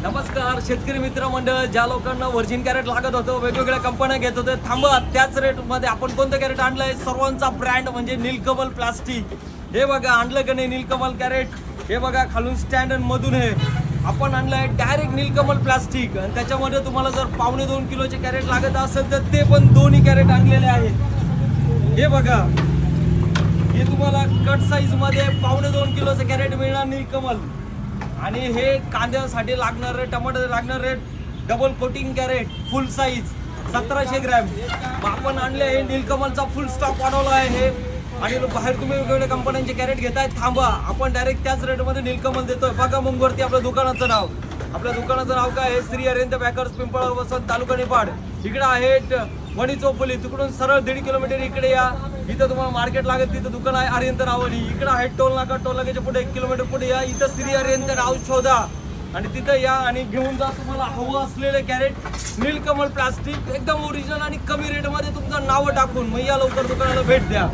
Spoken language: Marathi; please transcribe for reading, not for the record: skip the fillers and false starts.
नमस्कार शेतकरी मित्र मंडळ, ज्या लोकांना व्हर्जिन कॅरेट लागत होतं, वेगवेगळ्या कंपन्या घेत होते, थांबा त्याच रेटमध्ये आपण कोणतं कॅरेट आणलंय. सर्वांचा ब्रँड म्हणजे नीलकमल प्लास्टिक. हे बघा आणलं का नाही नीलकमल कॅरेट. हे बघा खालून स्टँड मधून हे आपण आणलंय डायरेक्ट नीलकमल प्लास्टिक. आणि त्याच्यामध्ये तुम्हाला जर 1.25 किलोचे कॅरेट लागत असेल तर ते पण दोन्ही कॅरेट आणलेले आहेत. हे बघा हे तुम्हाला कट साईज मध्ये 1.25 किलोचं कॅरेट मिळणार नीलकमल. आणि हे कांद्यासाठी लागणारे, टमाटर लागणारे double coating carrot full size 1700 gram आपण आणले. हे नीलकमलचा फुल स्टॉक वाढवला आहे हे. आणि बाहेर तुम्ही वेगवेगळ्या कंपन्यांचे कॅरेट घेताय, थांबा आपण डायरेक्ट त्याच रेटमध्ये नीलकमल देतोय. बघा मग वरती आपल्या दुकानाचं नाव. आपल्या दुकानाचं नाव काय आहे? श्री अरिहंत पॅकर्स, पिंपळ वसंत, तालुका निफाड. इकडे आहेत वणी चौफुली, तिकडून सरळ 1.5 किलोमीटर इकडे या. इथं तुम्हाला मार्केट लागेल, तिथं दुकान आहे अरिहंत नावानी. इकडे आहे टोल नाका, टोल नाक्याच्या पुढे 1 किलोमीटर पुढे या, इथं श्री अरिहंत नाव शोधा आणि तिथं या आणि घेऊन जा तुम्हाला हवं असलेले कॅरेट. नीलकमल प्लास्टिक एकदम ओरिजिनल आणि कमी रेटमध्ये तुमचं नाव टाकून. मग या लवकर दुकानाला भेट द्या.